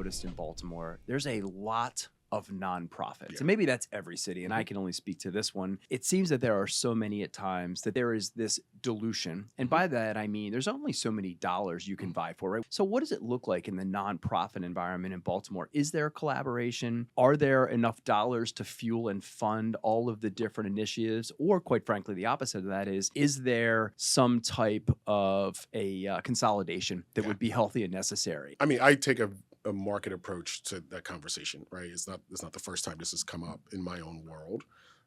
noticed in Baltimore, there's a lot of nonprofits. Yeah. And maybe that's every city, and I can only speak to this one. It seems that there are so many at times that there is this dilution. And by that, I mean, there's only so many dollars you can vie for, right? So what does it look like in the nonprofit environment in Baltimore? Is there collaboration? Are there enough dollars to fuel and fund all of the different initiatives? Or quite frankly, the opposite of that is there some type of a consolidation that would be healthy and necessary? I mean, I take a market approach to that conversation, right? It's not the first time this has come up in my own world.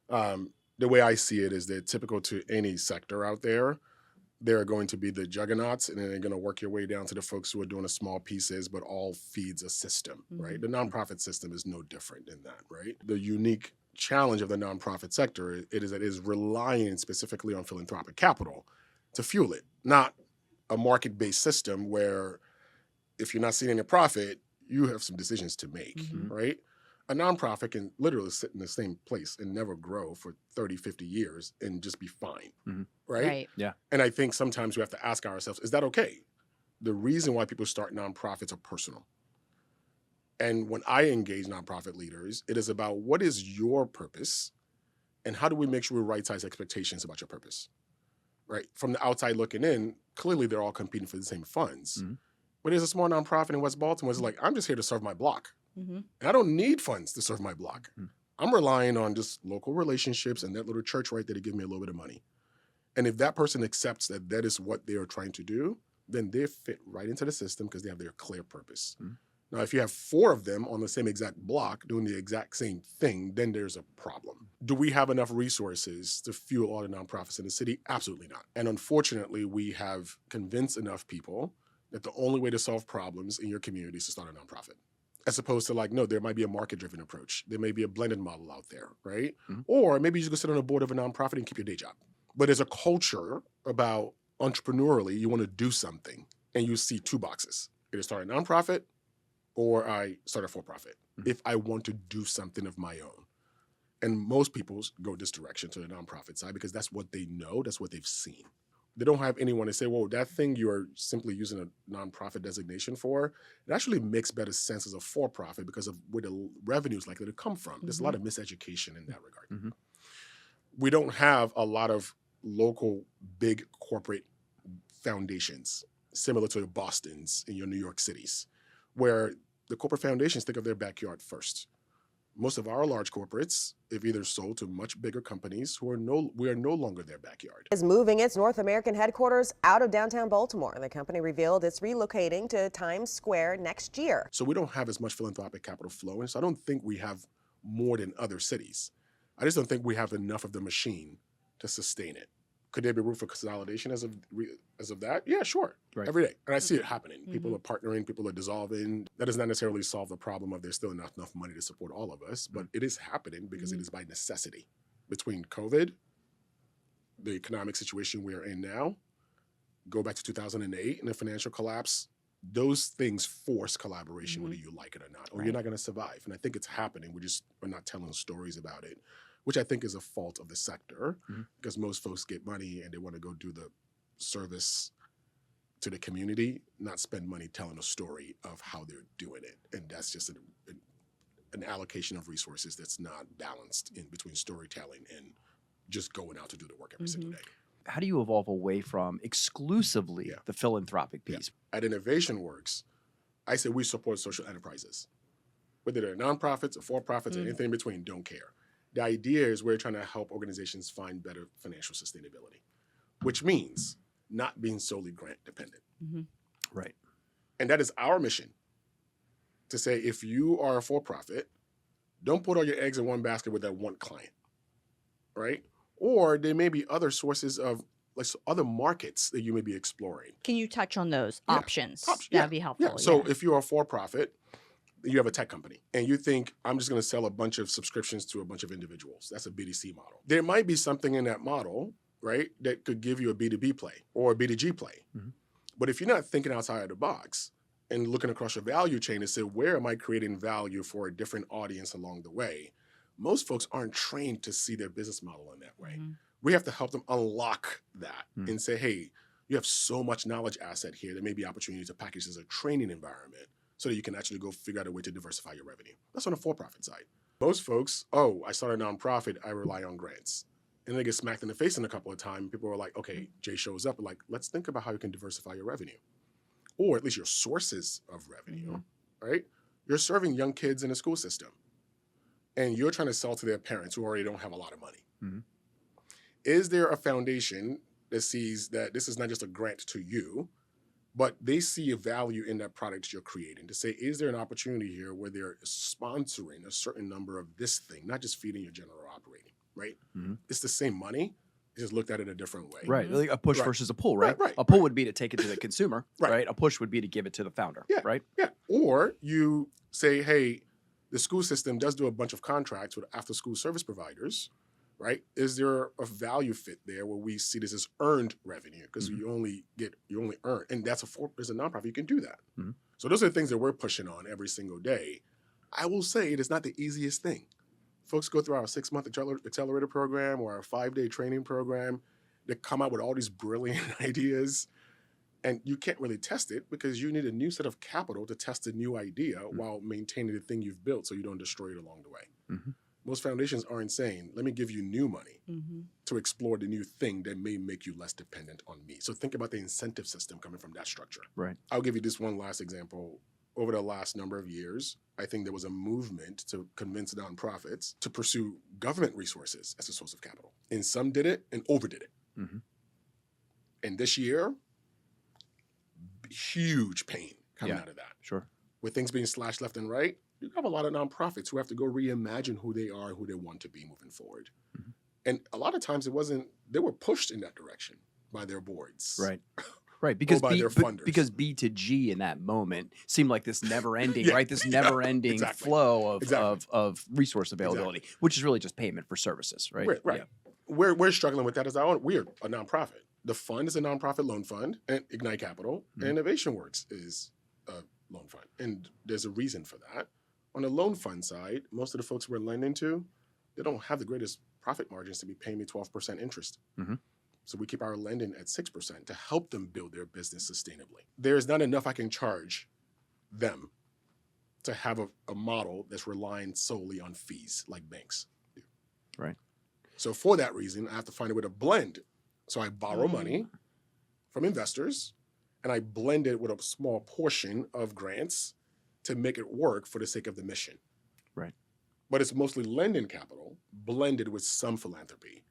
The way I see it is that typical to any sector out there, there are going to be the juggernauts, and then they're going to work your way down to the folks who are doing the small pieces, but all feeds a system, right? The nonprofit system is no different in that, right? The unique challenge of the nonprofit sector it is relying specifically on philanthropic capital to fuel it, not a market-based system where if you're not seeing any profit, you have some decisions to make, right? A nonprofit can literally sit in the same place and never grow for 30, 50 years and just be fine, right? Yeah. And I think sometimes we have to ask ourselves, is that okay? The reason why people start nonprofits are personal. And when I engage nonprofit leaders, it is about what is your purpose and how do we make sure we right-size expectations about your purpose, right? From the outside looking in, clearly they're all competing for the same funds. But there's a small nonprofit in West Baltimore that's like, I'm just here to serve my block. And I don't need funds to serve my block. I'm relying on just local relationships and that little church right there to give me a little bit of money. And if that person accepts that that is what they are trying to do, then they fit right into the system because they have their clear purpose. Now, if you have 4 of them on the same exact block doing the exact same thing, then there's a problem. Do we have enough resources to fuel all the nonprofits in the city? Absolutely not. And unfortunately, we have convinced enough people that the only way to solve problems in your community is to start a nonprofit. As opposed to like, no, there might be a market-driven approach. There may be a blended model out there, right? Or maybe you just go sit on a board of a nonprofit and keep your day job. But there's a culture about entrepreneurially, you want to do something and you see 2 boxes. Either start a nonprofit or I start a for-profit if I want to do something of my own. And most people go this direction to the nonprofit side because that's what they know, that's what they've seen. They don't have anyone to say, well, that thing you're simply using a nonprofit designation for, it actually makes better sense as a for-profit because of where the revenue is likely to come from. There's a lot of miseducation in that regard. We don't have a lot of local big corporate foundations similar to the Bostons in your New York cities, where the corporate foundations think of their backyard first. Most of our large corporates have either sold to much bigger companies who are no longer their backyard. Is moving its North American headquarters out of downtown Baltimore. The company revealed it's relocating to Times Square next year. So we don't have as much philanthropic capital flowing. So I don't think we have more than other cities. I just don't think we have enough of the machine to sustain it. Could there be room for consolidation as of that? Yeah, sure. Right. Every day. And I see it happening. People are partnering, people are dissolving. That does not necessarily solve the problem of there's still not enough money to support all of us, but it is happening because it is by necessity. Between COVID, the economic situation we are in now, go back to 2008 and the financial collapse, those things force collaboration whether you like it or not, or you're not going to survive. And I think it's happening. We're not telling stories about it, which I think is a fault of the sector because most folks get money and they want to go do the service to the community, not spend money telling a story of how they're doing it. And that's just an allocation of resources that's not balanced in between storytelling and just going out to do the work every single day. How do you evolve away from exclusively the philanthropic piece? At Innovation Works, I say we support social enterprises. Whether they're nonprofits or for-profits or anything in between, don't care. The idea is we're trying to help organizations find better financial sustainability, which means not being solely grant dependent. Right. And that is our mission to say, if you are a for-profit, don't put all your eggs in one basket with that one client, right? Or there may be other sources of like other markets that you may be exploring. Can you touch on those options? That'd be helpful. So if you're a for-profit, you have a tech company and you think, I'm just going to sell a bunch of subscriptions to a bunch of individuals. That's a BDC model. There might be something in that model, right, that could give you a B2B play or a B2G play. But if you're not thinking outside of the box and looking across your value chain and say, where am I creating value for a different audience along the way? Most folks aren't trained to see their business model in that way. We have to help them unlock that and say, hey, you have so much knowledge asset here. There may be opportunity to package as a training environment so that you can actually go figure out a way to diversify your revenue. That's on the for-profit side. Most folks, oh, I started a nonprofit, I rely on grants. And they get smacked in the face in a couple of times. People are like, okay, Jay shows up, like, let's think about how you can diversify your revenue, or at least your sources of revenue, right? You're serving young kids in the school system, and you're trying to sell to their parents who already don't have a lot of money. Mm-hmm. Is there a foundation that sees that this is not just a grant to you, but they see a value in that product you're creating, to say, is there an opportunity here where they're sponsoring a certain number of this thing, not just feeding your general operating, right? Mm-hmm. It's the same money, it's just looked at it a different way. Right. Like a push versus a pull, right? Right. A pull would be to take it to the consumer, Right. right? A push would be to give it to the founder, right? Yeah. Or you say, hey, the school system does do a bunch of contracts with after-school service providers, right? Is there a value fit there where we see this as earned revenue? Because you only earn, and that's as a nonprofit, you can do that. Mm-hmm. So those are the things that we're pushing on every single day. I will say it is not the easiest thing. Folks go through our 6-month accelerator program or our 5-day training program. They come out with all these brilliant ideas, and you can't really test it because you need a new set of capital to test a new idea while maintaining the thing you've built so you don't destroy it along the way. Mm-hmm. Most foundations aren't saying, let me give you new money to explore the new thing that may make you less dependent on me. So think about the incentive system coming from that structure. Right. I'll give you this one last example. Over the last number of years, I think there was a movement to convince nonprofits to pursue government resources as a source of capital. And some did it and overdid it. Mm-hmm. And this year, huge pain coming out of that. Sure. With things being slashed left and right, you have a lot of nonprofits who have to go reimagine who they are, who they want to be moving forward. Mm-hmm. And a lot of times they were pushed in that direction by their boards. Right. Right, because by their funders. because B to G in that moment seemed like this never-ending, right? This never-ending flow of resource availability, which is really just payment for services, right? Right. Yeah. We're struggling with that as we're a nonprofit. The fund is a nonprofit loan fund, and Ignite Capital, and Innovation Works is a loan fund, and there's a reason for that. On the loan fund side, most of the folks we're lending to, they don't have the greatest profit margins to be paying me 12% interest. Mm-hmm. So we keep our lending at 6% to help them build their business sustainably. There's not enough I can charge them to have a model that's relying solely on fees like banks do. Right. So for that reason, I have to find a way to blend. So I borrow money from investors and I blend it with a small portion of grants to make it work for the sake of the mission. Right. But it's mostly lending capital blended with some philanthropy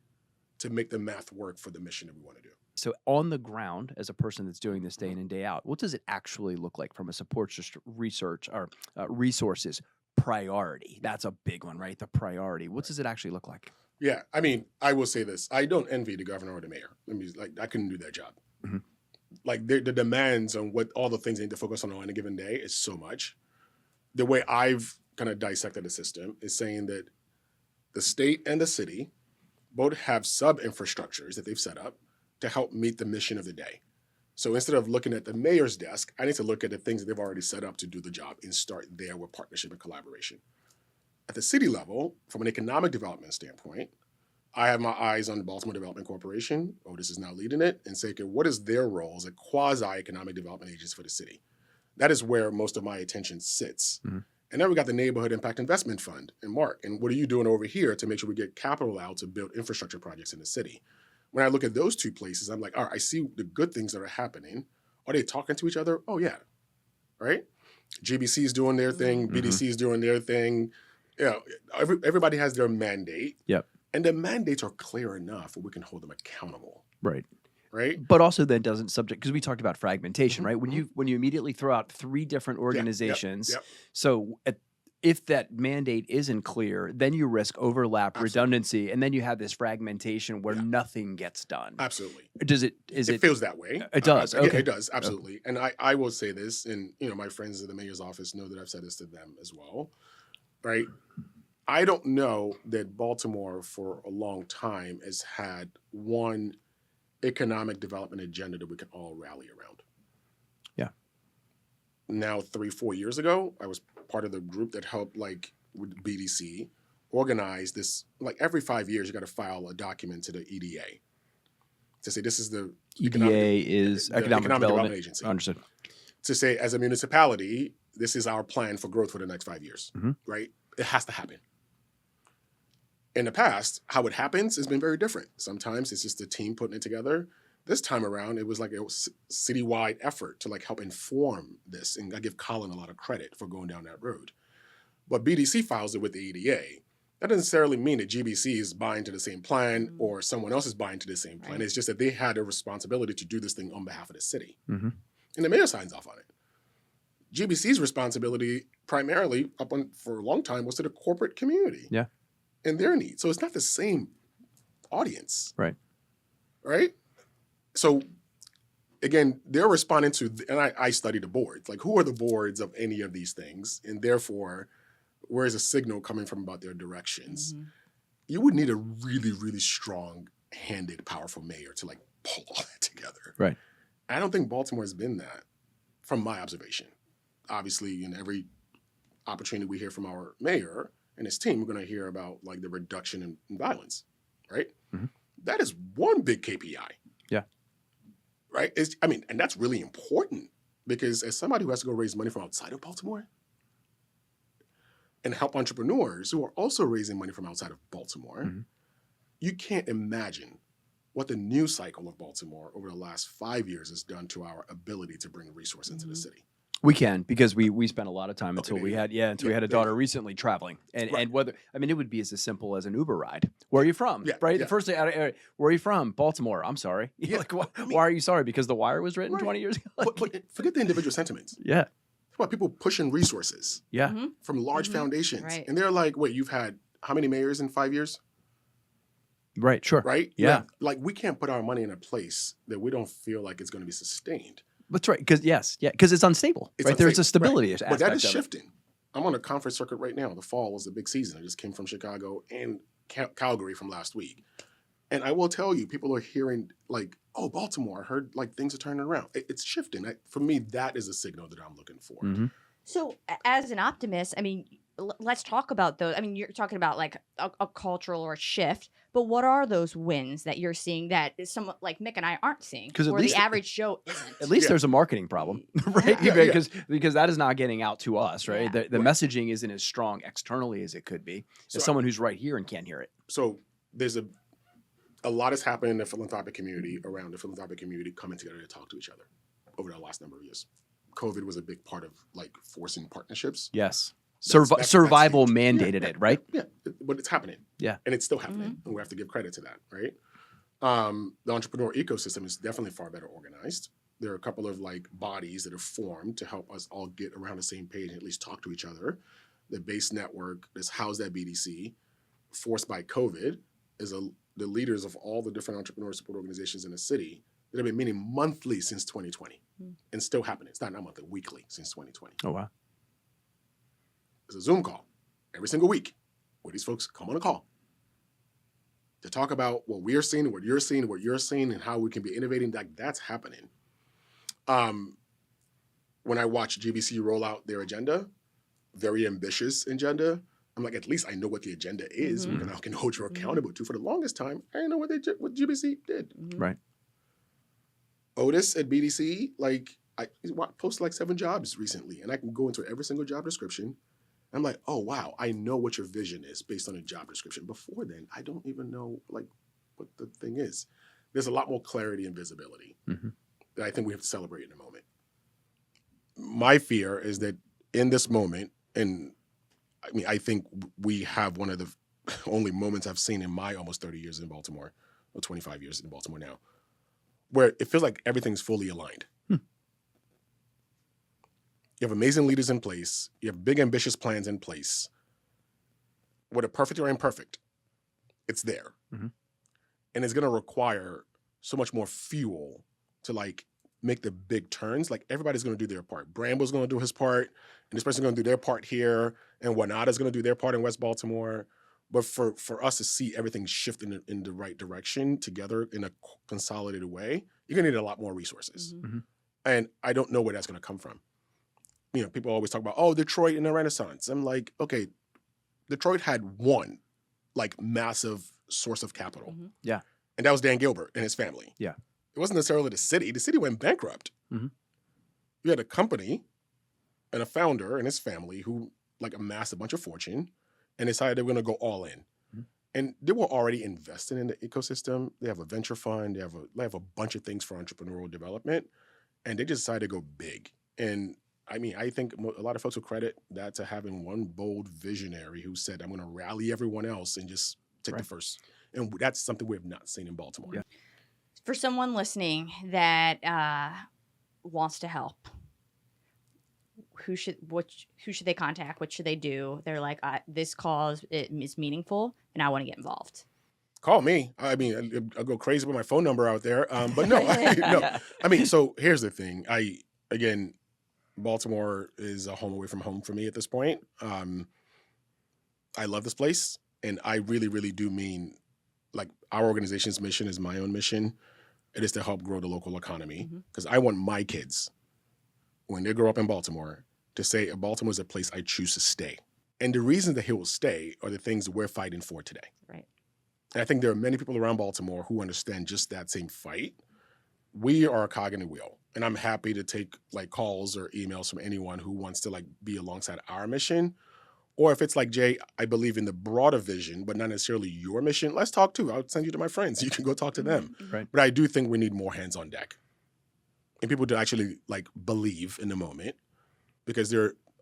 to make the math work for the mission that we want to do. So on the ground, as a person that's doing this day in and day out, what does it actually look like from a support research or resources priority? That's a big one, right? The priority. What does it actually look like? Yeah, I mean, I will say this. I don't envy the governor or the mayor. I couldn't do their job. Mm-hmm. Like the demands on what all the things they need to focus on a given day is so much. The way I've kind of dissected the system is saying that the state and the city both have sub-infrastructures that they've set up to help meet the mission of the day. So instead of looking at the mayor's desk, I need to look at the things that they've already set up to do the job and start there with partnership and collaboration. At the city level, from an economic development standpoint, I have my eyes on the Baltimore Development Corporation, Otis is now leading it, and say, okay, what is their role as a quasi-economic development agency for the city? That is where most of my attention sits. Mm-hmm. And then we got the Neighborhood Impact Investment Fund and Mark. And what are you doing over here to make sure we get capital out to build infrastructure projects in the city? When I look at those two places, I'm like, all right, I see the good things that are happening. Are they talking to each other? Oh, yeah. Right? GBC is doing their thing. BDC is doing their thing. You know, everybody has their mandate. Yep. And the mandates are clear enough where we can hold them accountable. Right. Right. But also then doesn't subject, because we talked about fragmentation, right? When you immediately throw out 3 different organizations, so if that mandate isn't clear, then you risk overlap, redundancy, and then you have this fragmentation where nothing gets done. Absolutely. It feels that way. It does. Okay. Yeah, it does. Absolutely. Okay. And I will say this, and my friends in the mayor's office know that I've said this to them as well. Right. I don't know that Baltimore for a long time has had one economic development agenda that we can all rally around. Yeah. Now, 3-4 years ago, I was part of the group that helped, like, with BDC, organize this. Like, every 5 years, you got to file a document to the EDA to say this is the EDA is Economic Development Agency. Understood. To say, as a municipality, this is our plan for growth for the next 5 years, Mhm. right? It has to happen. In the past, how it happens has been very different. Sometimes it's just a team putting it together. This time around, it was like a citywide effort to like help inform this. And I give Colin a lot of credit for going down that road. But BDC files it with the EDA. That doesn't necessarily mean that GBC is buying to the same plan or someone else is buying to the same plan. Right. It's just that they had a responsibility to do this thing on behalf of the city. Mhm. And the mayor signs off on it. GBC's responsibility primarily for a long time was to the corporate community. Yeah. And their needs. So it's not the same audience. Right. Right? So again, they're responding to, and I study the boards. Like, who are the boards of any of these things? And therefore, where is a signal coming from about their directions? Mhm. You would need a really, really strong-handed, powerful mayor to like pull all that together. Right. I don't think Baltimore has been that, from my observation. Obviously, in every opportunity we hear from our mayor and his team, we're going to hear about like the reduction in violence, right? Mhm. That is one big KPI. Yeah. Right? And that's really important because as somebody who has to go raise money from outside of Baltimore and help entrepreneurs who are also raising money from outside of Baltimore, Mhm. you can't imagine what the news cycle of Baltimore over the last 5 years has done to our ability to bring resource into the city. We can, because we spent a lot of time Okay, until there we you had go. until we Yeah, had a there you daughter go. recently traveling, and Right. whether it would be as simple as an Uber ride. Where are you from? Yeah, Right. yeah. The first thing, where are you from? Baltimore. I'm sorry. Yeah, Like, I mean- why are you sorry? Because The Wire was written Right. 20 years ago. But forget the individual sentiments. Yeah. It's about people pushing resources Yeah. Mhm. from large Mhm. foundations. Right. And they're like, wait, you've had how many mayors in 5 years? Right. Sure. Right? Yeah. Like, we can't put our money in a place that we don't feel like it's going to be sustained. That's right. Because because it's unstable. It's Right. There's a unstable, stability right. aspect But that is of it. shifting. I'm on a conference circuit right now. The fall was the big season. I just came from Chicago and Calgary from last week. And I will tell you, people are hearing like, oh, Baltimore, I heard like things are turning around. It's shifting. For me, that is a signal that I'm looking for. Mhm. So, as an optimist, I mean, let's talk about those. I mean, you're talking about like a cultural or shift, but what are those wins that you're seeing that someone like Mick and I aren't seeing, 'Cause at or least- the average Joe isn't? At least Yeah. there's a marketing problem, right? Yeah, yeah. Because that is not getting out to us, right? Yeah. The messaging isn't as strong externally as it could be. So- As someone who's right here and can't hear it. So there's a lot has happened in the philanthropic community, around the philanthropic community coming together to talk to each other over the last number of years. COVID was a big part of like forcing partnerships. Yes. That's Survival huge. mandated Yeah, it, right? Yeah, but it's happening. Yeah. And it's still happening. And we have to give credit to that, right? The entrepreneur ecosystem is definitely far better organized. There are a couple of like bodies that are formed to help us all get around the same page and at least talk to each other. The base network that's housed at BDC, forced by COVID, is the leaders of all the different entrepreneur support organizations in the city that have been meeting monthly since 2020 and still happening. It's not monthly, weekly since 2020. Oh wow. It's a Zoom call every single week where these folks come on a call to talk about what we're seeing, what you're seeing, what you're seeing, and how we can be innovating. Like, that's happening. When I watch GBC roll out their agenda, very ambitious agenda, I'm like, at least I know what the agenda is. Mhm. I can hold you accountable to. For the longest time, I didn't know what GBC did. Mhm. Right. Otis at BDC, like, I posted like 7 jobs recently, and I can go into every single job description. I'm like, oh, wow, I know what your vision is based on a job description. Before then, I don't even know like what the thing is. There's a lot more clarity and visibility Mhm. that I think we have to celebrate in a moment. My fear is that in this moment, and I mean, I think we have one of the only moments I've seen in my almost 30 years in Baltimore, or 25 years in Baltimore now, where it feels like everything's fully aligned. You have amazing leaders in place. You have big, ambitious plans in place. Whether perfect or imperfect, it's there. Mhm. And it's going to require so much more fuel to like make the big turns. Like, everybody's going to do their part. Bramble's going to do his part, and this person's going to do their part here, and Wanada's going to do their part in West Baltimore. But for us to see everything shift in the right direction together in a consolidated way, you're going to need a lot more resources. Mhm. And I don't know where that's going to come from. You know, people always talk about, oh, Detroit in the Renaissance. I'm like, okay, Detroit had one like massive source of capital. Mhm. Yeah. And that was Dan Gilbert and his family. Yeah. It wasn't necessarily the city. The city went bankrupt. Mhm. You had a company and a founder and his family who like amassed a bunch of fortune and decided they were going to go all in. And they were already investing in the ecosystem. They have a venture fund. They have a bunch of things for entrepreneurial development, and they just decided to go big. And I mean, I think a lot of folks will credit that to having one bold visionary who said, "I'm going to rally everyone else and just take the first." And that's something we have not seen in Baltimore. Yeah. For someone listening that wants to help, who should they contact? What should they do? They're like, this cause is meaningful, and I want to get involved. Call me. I mean, I'll go crazy with my phone number out there. But no, no. I mean, so here's the thing. Again, Baltimore is a home away from home for me at this point. I love this place, and I really, really do mean, like, our organization's mission is my own mission. It is to help grow the local economy, because I want my kids, when they grow up in Baltimore, to say Baltimore is a place I choose to stay. And the reasons that he will stay are the things that we're fighting for today. Right. And I think there are many people around Baltimore who understand just that same fight. We are a cog in the wheel, and I'm happy to take like calls or emails from anyone who wants to like be alongside our mission. Or if it's like, Jay, I believe in the broader vision, but not necessarily your mission, let's talk too. I'll send you to my friends. You can go talk to them. Right. But I do think we need more hands on deck. And people to actually like believe in the moment, because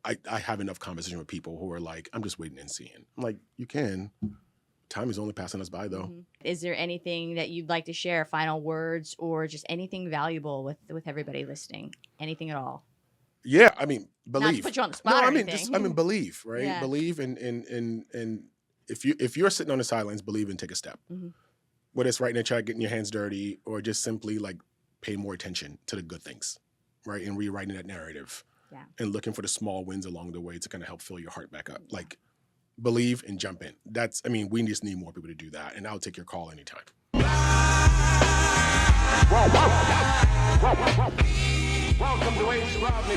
I have enough conversation with people who are like, I'm just waiting and seeing. I'm like, you can. Time is only passing us by though. Is there anything that you'd like to share, final words, or just anything valuable with everybody listening? Anything at all? Yeah, I mean, believe. Not to put you on the spot No, or I mean, anything. believe, right? Yeah. Believe in if you're sitting on the sidelines, believe and take a step. Whether it's writing a check, getting your hands dirty, or just simply like pay more attention to the good things, right? And rewriting that narrative. Yeah. And looking for the small wins along the way to kind of help fill your heart back up. Like, believe and jump in. We just need more people to do that. And I'll take your call anytime. Welcome to Ace Rodney.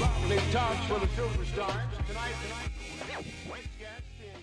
Talks for the Superstars. Tonight, guest is